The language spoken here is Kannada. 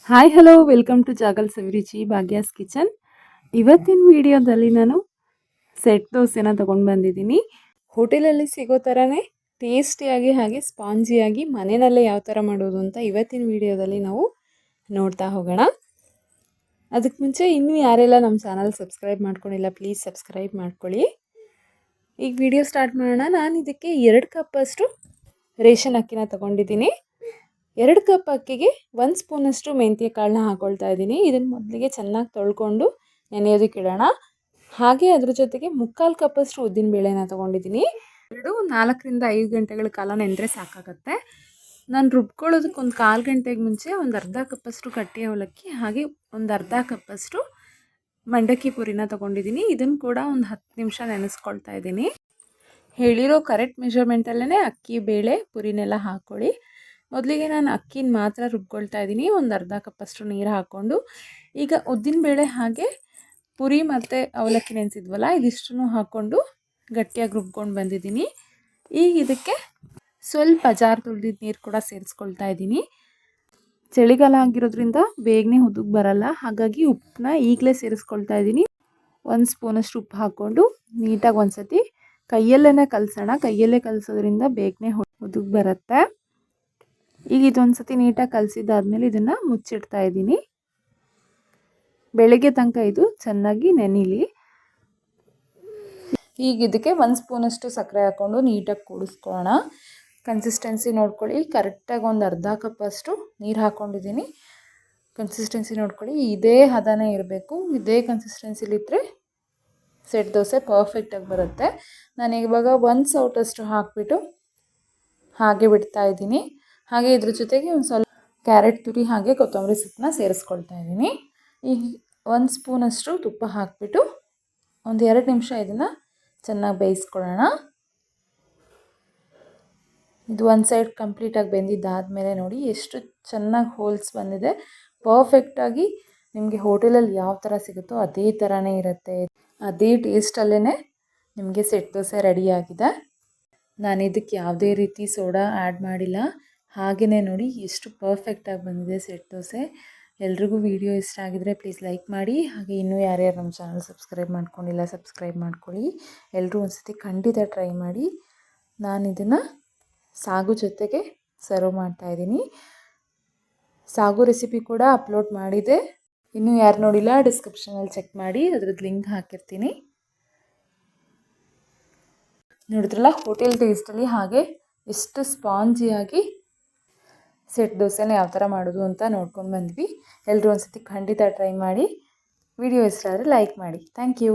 ಹಾಯ್ ಹಲೋ ವೆಲ್ಕಮ್ ಟು ಜಾಗಲ್ ಸವಿರುಚಿ ಭಾಗ್ಯಾಸ್ ಕಿಚನ್. ಇವತ್ತಿನ ವಿಡಿಯೋದಲ್ಲಿ ನಾನು ಸೆಟ್ ದೋಸೆನ ತೊಗೊಂಡು ಬಂದಿದ್ದೀನಿ. ಹೋಟೆಲಲ್ಲಿ ಸಿಗೋ ಥರನೇ ಟೇಸ್ಟಿಯಾಗಿ ಹಾಗೆ ಸ್ಪಾಂಜಿಯಾಗಿ ಮನೆಯಲ್ಲೇ ಯಾವ ಥರ ಮಾಡೋದು ಅಂತ ಇವತ್ತಿನ ವಿಡಿಯೋದಲ್ಲಿ ನಾವು ನೋಡ್ತಾ ಹೋಗೋಣ. ಅದಕ್ಕೆ ಮುಂಚೆ ಇನ್ನೂ ಯಾರೆಲ್ಲ ನಮ್ಮ ಚಾನಲ್ ಸಬ್ಸ್ಕ್ರೈಬ್ ಮಾಡ್ಕೊಂಡಿಲ್ಲ ಪ್ಲೀಸ್ ಸಬ್ಸ್ಕ್ರೈಬ್ ಮಾಡ್ಕೊಳ್ಳಿ. ಈಗ ವಿಡಿಯೋ ಸ್ಟಾರ್ಟ್ ಮಾಡೋಣ. ನಾನು ಇದಕ್ಕೆ 2 ಕಪ್ಪಷ್ಟು ರೇಷನ್ ಅಕ್ಕಿನ ತೊಗೊಂಡಿದ್ದೀನಿ. 2 ಕಪ್ ಅಕ್ಕಿಗೆ 1 ಸ್ಪೂನಷ್ಟು ಮೆಂತ್ಯ ಕಾಳನ್ನ ಹಾಕೊಳ್ತಾ ಇದ್ದೀನಿ. ಇದನ್ನು ಮೊದಲಿಗೆ ಚೆನ್ನಾಗಿ ತೊಳ್ಕೊಂಡು ನೆನೆಯೋದಕ್ಕೆ ಇಡೋಣ. ಹಾಗೆ ಅದ್ರ ಜೊತೆಗೆ 3/4 ಕಪ್ಪಷ್ಟು ಉದ್ದಿನ ಬೇಳೆನ ತೊಗೊಂಡಿದ್ದೀನಿ. 4ರಿಂದ 5 ಗಂಟೆಗಳ ಕಾಲ ನೆಂದರೆ ಸಾಕಾಗುತ್ತೆ. ನಾನು ರುಬ್ಕೊಳ್ಳೋದಕ್ಕೆ ಒಂದು 1/4 ಗಂಟೆಗೆ ಮುಂಚೆ ಒಂದು ಅರ್ಧ ಕಪ್ಪಷ್ಟು ಕಟ್ಟಿ ಅವಲಕ್ಕಿ ಹಾಗೆ ಒಂದು ಅರ್ಧ ಕಪ್ಪಷ್ಟು ಮಂಡಕ್ಕಿ ಪುರಿನ ತೊಗೊಂಡಿದ್ದೀನಿ. ಇದನ್ನು ಕೂಡ ಒಂದು 10 ನಿಮಿಷ ನೆನೆಸ್ಕೊಳ್ತಾ ಇದ್ದೀನಿ. ಹೇಳಿರೋ ಕರೆಕ್ಟ್ ಮೆಷರ್ಮೆಂಟಲ್ಲೇ ಅಕ್ಕಿ ಬೇಳೆ ಪುರಿನೆಲ್ಲ ಹಾಕ್ಕೊಳ್ಳಿ. ಮೊದಲಿಗೆ ನಾನು ಅಕ್ಕಿನ ಮಾತ್ರ ರುಬ್ಕೊಳ್ತಾ ಇದ್ದೀನಿ, ಒಂದು ಅರ್ಧ ಕಪ್ಪಷ್ಟು ನೀರು ಹಾಕ್ಕೊಂಡು. ಈಗ ಉದ್ದಿನಬೇಳೆ ಹಾಗೆ ಪುರಿ ಮತ್ತು ಅವಲಕ್ಕಿ ನೆನೆಸಿದ್ವಲ್ಲ ಇದಿಷ್ಟನ್ನು ಹಾಕ್ಕೊಂಡು ಗಟ್ಟಿಯಾಗಿ ರುಬ್ಕೊಂಡು ಬಂದಿದ್ದೀನಿ. ಈಗ ಇದಕ್ಕೆ ಸ್ವಲ್ಪ ಜಾರ್ ತುಳಿದಿದ್ದ ನೀರು ಕೂಡ ಸೇರಿಸ್ಕೊಳ್ತಾ ಇದ್ದೀನಿ. ಚಳಿಗಾಲ ಆಗಿರೋದ್ರಿಂದ ಬೇಗನೆ ಹುದುಗ್ ಬರಲ್ಲ, ಹಾಗಾಗಿ ಉಪ್ಪನ್ನ ಈಗಲೇ ಸೇರಿಸ್ಕೊಳ್ತಾ ಇದ್ದೀನಿ. 1 ಸ್ಪೂನಷ್ಟು ಉಪ್ಪು ಹಾಕ್ಕೊಂಡು ನೀಟಾಗಿ ಒಂದು ಸತಿ ಕೈಯಲ್ಲೇ ಕಲಸೋಣ. ಕೈಯಲ್ಲೇ ಕಲಸೋದ್ರಿಂದ ಬೇಗನೆ ಹುದುಗ್ ಬರುತ್ತೆ. ಈಗ ಇದೊಂದು ಸತಿ ನೀಟಾಗಿ ಕಲಸಿದ್ದಾದ್ಮೇಲೆ ಇದನ್ನು ಮುಚ್ಚಿಡ್ತಾ ಇದ್ದೀನಿ. ಬೆಳಗ್ಗೆ ತನಕ ಇದು ಚೆನ್ನಾಗಿ ನೆನೀಲಿ. ಈಗ ಇದಕ್ಕೆ 1 ಸ್ಪೂನಷ್ಟು ಸಕ್ಕರೆ ಹಾಕ್ಕೊಂಡು ನೀಟಾಗಿ ಕೂಡಿಸ್ಕೊಳ್ಳೋಣ. ಕನ್ಸಿಸ್ಟೆನ್ಸಿ ನೋಡ್ಕೊಳ್ಳಿ. ಕರೆಕ್ಟಾಗಿ ಒಂದು ಅರ್ಧ ಕಪ್ಪಷ್ಟು ನೀರು ಹಾಕ್ಕೊಂಡಿದ್ದೀನಿ. ಕನ್ಸಿಸ್ಟೆನ್ಸಿ ನೋಡ್ಕೊಳ್ಳಿ, ಇದೇ ಹದನೇ ಇರಬೇಕು. ಇದೇ ಕನ್ಸಿಸ್ಟೆನ್ಸಿಲಿದ್ದರೆ ಸೆಟ್ ದೋಸೆ ಪರ್ಫೆಕ್ಟಾಗಿ ಬರುತ್ತೆ. ನಾನು ಇವಾಗ 1 ಸೌಟಷ್ಟು ಹಾಕಿಬಿಟ್ಟು ಹಾಗೆ ಬಿಡ್ತಾ ಇದ್ದೀನಿ. ಹಾಗೆ ಇದ್ರ ಜೊತೆಗೆ ಒಂದು ಸ್ವಲ್ಪ ಕ್ಯಾರೆಟ್ ತುರಿ ಹಾಗೆ ಕೊತ್ತಂಬರಿ ಸೊಪ್ಪನ್ನ ಸೇರಿಸ್ಕೊಳ್ತಾ ಇದ್ದೀನಿ. ಈಗ 1 ಸ್ಪೂನಷ್ಟು ತುಪ್ಪ ಹಾಕಿಬಿಟ್ಟು ಒಂದು 2 ನಿಮಿಷ ಇದನ್ನು ಚೆನ್ನಾಗಿ ಬೇಯಿಸ್ಕೊಳ್ಳೋಣ. ಇದು ಒಂದು ಸೈಡ್ ಕಂಪ್ಲೀಟಾಗಿ ಬೆಂದಿದ್ದಾದಮೇಲೆ ನೋಡಿ ಎಷ್ಟು ಚೆನ್ನಾಗಿ ಹೋಲ್ಸ್ ಬಂದಿದೆ. ಪರ್ಫೆಕ್ಟಾಗಿ ನಿಮಗೆ ಹೋಟೆಲಲ್ಲಿ ಯಾವ ಥರ ಸಿಗುತ್ತೋ ಅದೇ ಥರನೇ ಇರುತ್ತೆ. ಅದೇ ಟೇಸ್ಟಲ್ಲೇ ನಿಮಗೆ ಸೆಟ್ ದೋಸೆ ರೆಡಿಯಾಗಿದೆ. ನಾನು ಇದಕ್ಕೆ ಯಾವುದೇ ರೀತಿ ಸೋಡಾ ಆ್ಯಡ್ ಮಾಡಿಲ್ಲ. ಹಾಗೆಯೇ ನೋಡಿ ಎಷ್ಟು ಪರ್ಫೆಕ್ಟಾಗಿ ಬಂದಿದೆ ಸೆಟ್ ದೋಸೆ. ಎಲ್ರಿಗೂ ವಿಡಿಯೋ ಇಷ್ಟ ಆಗಿದರೆ ಪ್ಲೀಸ್ ಲೈಕ್ ಮಾಡಿ. ಹಾಗೆ ಇನ್ನೂ ಯಾರ್ಯಾರು ನಮ್ಮ ಚಾನಲ್ ಸಬ್ಸ್ಕ್ರೈಬ್ ಮಾಡ್ಕೊಂಡಿಲ್ಲ ಸಬ್ಸ್ಕ್ರೈಬ್ ಮಾಡ್ಕೊಳ್ಳಿ. ಎಲ್ಲರೂ ಒಂದು ಸತಿ ಖಂಡಿತ ಟ್ರೈ ಮಾಡಿ. ನಾನು ಇದನ್ನು ಸಾಗು ಜೊತೆಗೆ ಸರ್ವ್ ಮಾಡ್ತಾಯಿದ್ದೀನಿ. ಸಾಗು ರೆಸಿಪಿ ಕೂಡ ಅಪ್ಲೋಡ್ ಮಾಡಿದೆ. ಇನ್ನೂ ಯಾರು ನೋಡಿಲ್ಲ ಡಿಸ್ಕ್ರಿಪ್ಷನಲ್ಲಿ ಚೆಕ್ ಮಾಡಿ, ಅದ್ರದ್ದು ಲಿಂಕ್ ಹಾಕಿರ್ತೀನಿ. ನೋಡಿದ್ರಲ್ಲ ಹೋಟೆಲ್ ಟೇಸ್ಟಲ್ಲಿ ಹಾಗೆ ಎಷ್ಟು ಸ್ಪಾಂಜಿಯಾಗಿ ಸೆಟ್ ದೋಸೆನ ಯಾವ ಥರ ಮಾಡೋದು ಅಂತ ನೋಡ್ಕೊಂಡು ಬಂದ್ವಿ. ಎಲ್ಲರೂ ಒಂದು ಸತಿ ಖಂಡಿತ ಟ್ರೈ ಮಾಡಿ. ವಿಡಿಯೋ ಇಷ್ಟ ಆದರೆ ಲೈಕ್ ಮಾಡಿ. Thank you.